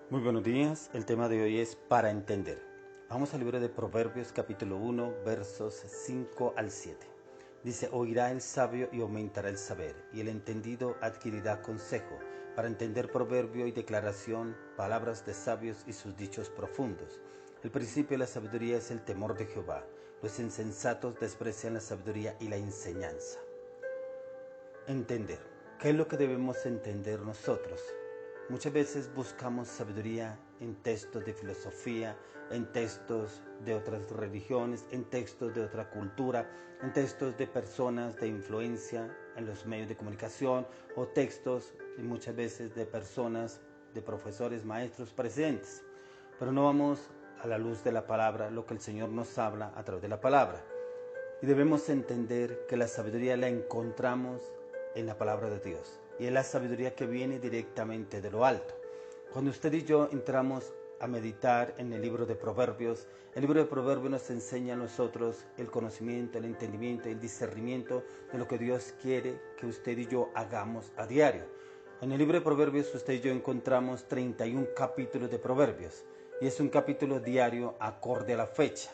Muy buenos días, el tema de hoy es para entender. Vamos al libro de Proverbios capítulo 1 versos 5 al 7. Dice: oirá el sabio y aumentará el saber, y el entendido adquirirá consejo, para entender proverbio y declaración, palabras de sabios y sus dichos profundos. El principio de la sabiduría es el temor de Jehová. Los insensatos desprecian la sabiduría y la enseñanza. Entender. ¿Qué es lo que debemos entender nosotros? Muchas veces buscamos sabiduría en textos de filosofía, en textos de otras religiones, en textos de otra cultura, en textos de personas de influencia en los medios de comunicación o textos muchas veces de personas, de profesores, maestros, presidentes. Pero no vamos a la luz de la palabra, lo que el Señor nos habla a través de la palabra. Y debemos entender que la sabiduría la encontramos en la palabra de Dios. Y es la sabiduría que viene directamente de lo alto. Cuando usted y yo entramos a meditar en el libro de Proverbios, el libro de Proverbios nos enseña a nosotros el conocimiento, el entendimiento, el discernimiento de lo que Dios quiere que usted y yo hagamos a diario. En el libro de Proverbios usted y yo encontramos 31 capítulos de Proverbios. Y es un capítulo diario acorde a la fecha.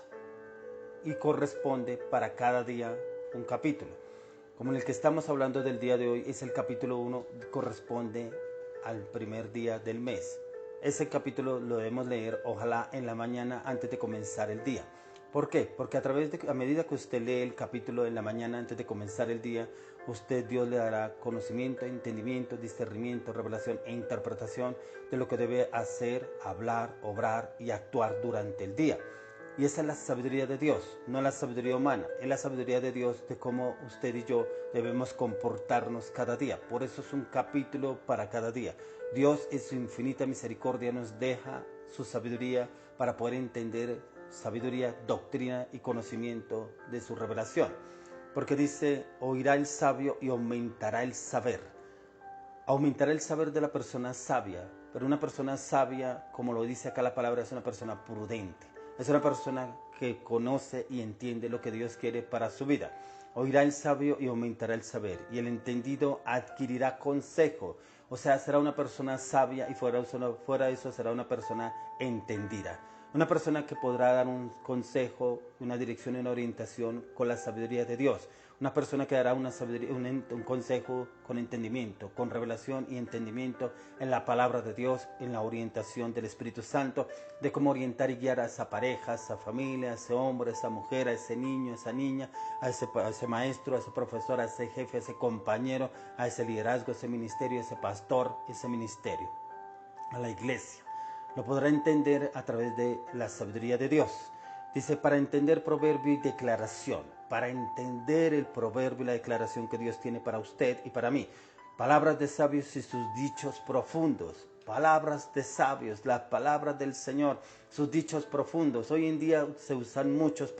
Y corresponde para cada día un capítulo. Como en el que estamos hablando del día de hoy es el capítulo 1, corresponde al primer día del mes. Ese capítulo lo debemos leer, ojalá en la mañana antes de comenzar el día. ¿Por qué? Porque a medida que usted lee el capítulo en la mañana antes de comenzar el día, Dios le dará conocimiento, entendimiento, discernimiento, revelación e interpretación de lo que debe hacer, hablar, obrar y actuar durante el día. Y esa es la sabiduría de Dios, no la sabiduría humana, es la sabiduría de Dios de cómo usted y yo debemos comportarnos cada día. Por eso es un capítulo para cada día. Dios en su infinita misericordia nos deja su sabiduría para poder entender sabiduría, doctrina y conocimiento de su revelación. Porque dice: oirá el sabio y aumentará el saber. Aumentará el saber de la persona sabia, pero una persona sabia, como lo dice acá la palabra, es una persona prudente. Es una persona que conoce y entiende lo que Dios quiere para su vida. Oirá el sabio y aumentará el saber, y el entendido adquirirá consejo. O sea, será una persona sabia y fuera de eso será una persona entendida. Una persona que podrá dar un consejo, una dirección y una orientación con la sabiduría de Dios. Una persona que dará un consejo con entendimiento, con revelación y entendimiento en la palabra de Dios, en la orientación del Espíritu Santo, de cómo orientar y guiar a esa pareja, a esa familia, a ese hombre, a esa mujer, a ese niño, a esa niña, a ese maestro, a ese profesor, a ese jefe, a ese compañero, a ese liderazgo, a ese ministerio, a ese pastor, a ese ministerio, a la iglesia. Lo podrá entender a través de la sabiduría de Dios. Dice: para entender proverbio y declaración, para entender el proverbio y la declaración que Dios tiene para usted y para mí. Palabras de sabios y sus dichos profundos. Palabras de sabios, las palabras del Señor, sus dichos profundos. Hoy en día se usan muchos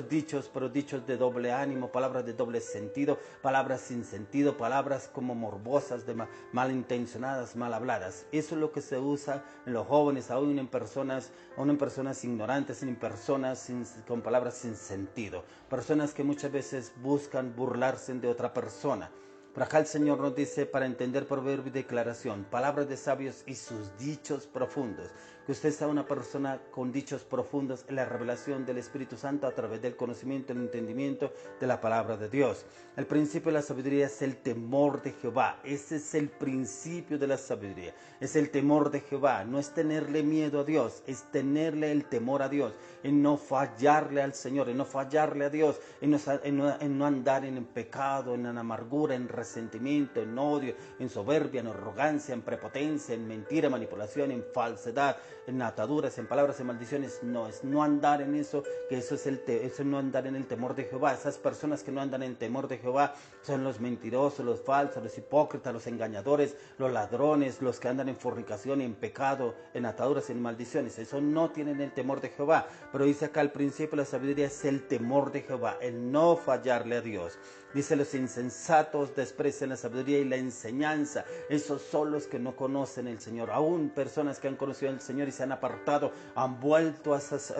dichos, pero dichos de doble ánimo, palabras de doble sentido, palabras sin sentido, palabras como morbosas, malintencionadas, mal habladas. Eso es lo que se usa en los jóvenes, aún en personas ignorantes, en personas con palabras sin sentido. Personas que muchas veces buscan burlarse de otra persona. Por acá el Señor nos dice: para entender proverbio y declaración, palabras de sabios y sus dichos profundos. Que usted sea una persona con dichos profundos en la revelación del Espíritu Santo a través del conocimiento y el entendimiento de la palabra de Dios. El principio de la sabiduría es el temor de Jehová. Ese es el principio de la sabiduría. Es el temor de Jehová. No es tenerle miedo a Dios, es tenerle el temor a Dios. En no fallarle al Señor, en no fallarle a Dios, en no andar en pecado, en amargura, en resentimiento, en odio, en soberbia, en arrogancia, en prepotencia, en mentira, manipulación, en falsedad, en ataduras, en palabras, en maldiciones. No, es no andar en eso, que eso es no andar en el temor de Jehová. Esas personas que no andan en el temor de Jehová son los mentirosos, los falsos, los hipócritas, los engañadores, los ladrones, los que andan en fornicación, en pecado, en ataduras, en maldiciones. Eso no tienen el temor de Jehová. Pero dice acá: al principio la sabiduría es el temor de Jehová, el no fallarle a Dios. Dice: los insensatos desprecian la sabiduría y la enseñanza. Esos son los que no conocen el Señor. Aún personas que han conocido al Señor Señor, y se han apartado, han vuelto a esas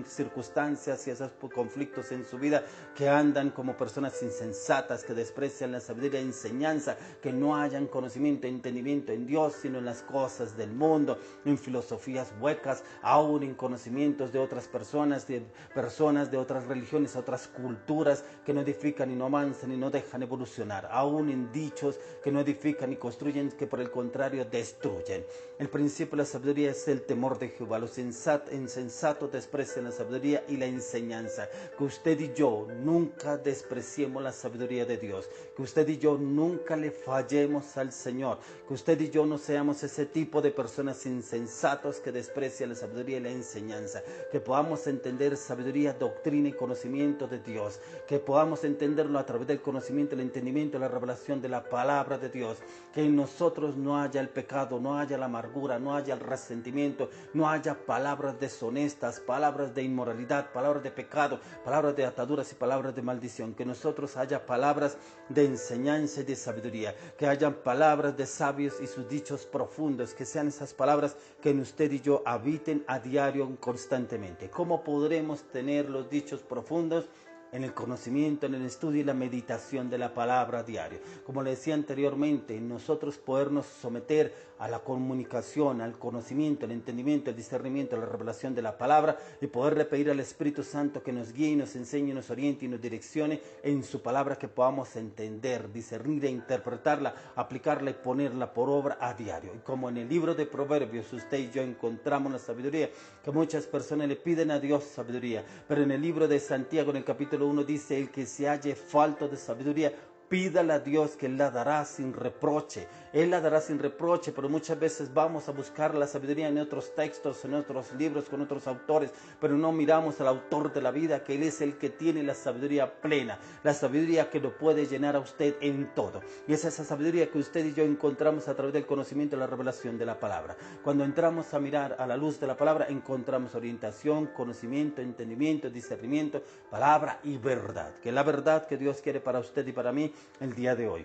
circunstancias y a esos conflictos en su vida, que andan como personas insensatas, que desprecian la sabiduría y enseñanza, que no hayan conocimiento e entendimiento en Dios, sino en las cosas del mundo, en filosofías huecas, aún en conocimientos de otras personas de otras religiones, otras culturas, que no edifican y no avanzan y no dejan evolucionar, aún en dichos que no edifican y construyen, que por el contrario destruyen. El principio de la sabiduría es el temor de Jehová. Los insensatos desprecian la sabiduría y la enseñanza. Que usted y yo nunca despreciemos la sabiduría de Dios, que usted y yo nunca le fallemos al Señor, que usted y yo no seamos ese tipo de personas insensatos que desprecian la sabiduría y la enseñanza, que podamos entender sabiduría, doctrina y conocimiento de Dios, que podamos entenderlo a través del conocimiento, el entendimiento, la revelación de la palabra de Dios, que en nosotros no haya el pecado, no haya la amargura, no haya el resentimiento, no haya palabras deshonestas, palabras de inmoralidad, palabras de pecado, palabras de ataduras y palabras de maldición, que nosotros haya palabras de enseñanza y de sabiduría, que hayan palabras de sabios y sus dichos profundos, que sean esas palabras que en usted y yo habiten a diario constantemente. ¿Cómo podremos tener los dichos profundos? En el conocimiento, en el estudio y la meditación de la palabra diario. Como le decía anteriormente, nosotros podernos someter a la comunicación, al conocimiento, al entendimiento, al discernimiento, a la revelación de la palabra, y poderle pedir al Espíritu Santo que nos guíe, nos enseñe, nos oriente y nos direccione en su palabra, que podamos entender, discernir e interpretarla, aplicarla y ponerla por obra a diario. Y como en el libro de Proverbios usted y yo encontramos la sabiduría, que muchas personas le piden a Dios sabiduría, pero en el libro de Santiago, en el capítulo 1, dice: el que se halle falto de sabiduría, pídale a Dios, que Él la dará sin reproche. Él la dará sin reproche, pero muchas veces vamos a buscar la sabiduría en otros textos, en otros libros, con otros autores, pero no miramos al autor de la vida, que Él es el que tiene la sabiduría plena, la sabiduría que lo puede llenar a usted en todo. Y es esa sabiduría que usted y yo encontramos a través del conocimiento y la revelación de la palabra. Cuando entramos a mirar a la luz de la palabra, encontramos orientación, conocimiento, entendimiento, discernimiento, palabra y verdad. Que la verdad que Dios quiere para usted y para mí el día de hoy,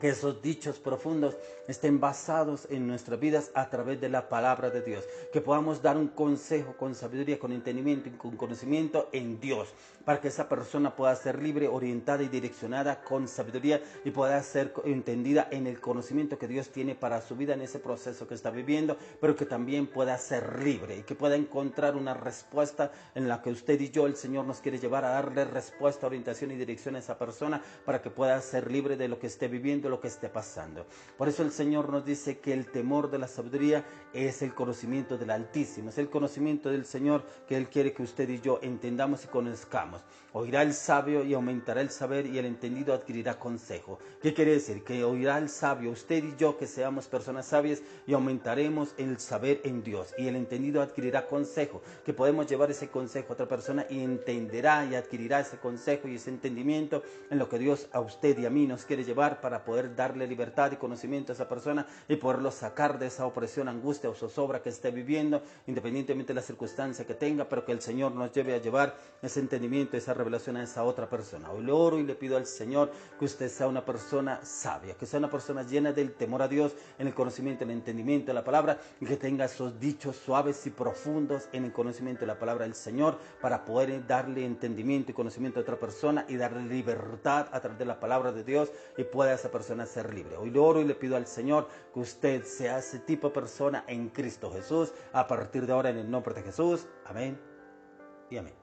que esos dichos profundos estén basados en nuestras vidas a través de la palabra de Dios, que podamos dar un consejo con sabiduría, con entendimiento y con conocimiento en Dios, para que esa persona pueda ser libre, orientada y direccionada con sabiduría, y pueda ser entendida en el conocimiento que Dios tiene para su vida en ese proceso que está viviendo, pero que también pueda ser libre y que pueda encontrar una respuesta en la que usted y yo, el Señor, nos quiere llevar a darle respuesta, orientación y dirección a esa persona, para que pueda ser libre de lo que esté viviendo, lo que esté pasando. Por eso el Señor nos dice que el temor de la sabiduría es el conocimiento del Altísimo, es el conocimiento del Señor que Él quiere que usted y yo entendamos y conozcamos. Oirá el sabio y aumentará el saber, y el entendido adquirirá consejo. ¿Qué quiere decir? Que oirá el sabio, usted y yo, que seamos personas sabias, y aumentaremos el saber en Dios, y el entendido adquirirá consejo, que podemos llevar ese consejo a otra persona y entenderá y adquirirá ese consejo y ese entendimiento en lo que Dios a usted y a mí nos quiere llevar, para poder darle libertad y conocimiento a esa persona y poderlo sacar de esa opresión, angustia o zozobra que esté viviendo, independientemente de la circunstancia que tenga, pero que el Señor nos lleve a llevar ese entendimiento, esa revelación a esa otra persona. Hoy le oro y le pido al Señor que usted sea una persona sabia, que sea una persona llena del temor a Dios, en el conocimiento, en el entendimiento de la palabra, y que tenga esos dichos suaves y profundos en el conocimiento de la palabra del Señor, para poder darle entendimiento y conocimiento a otra persona y darle libertad a través de la palabra de Dios, y pueda esa persona ser libre. Hoy le oro y le pido al Señor que usted sea ese tipo de persona en Cristo Jesús, a partir de ahora, en el nombre de Jesús. Amén y amén.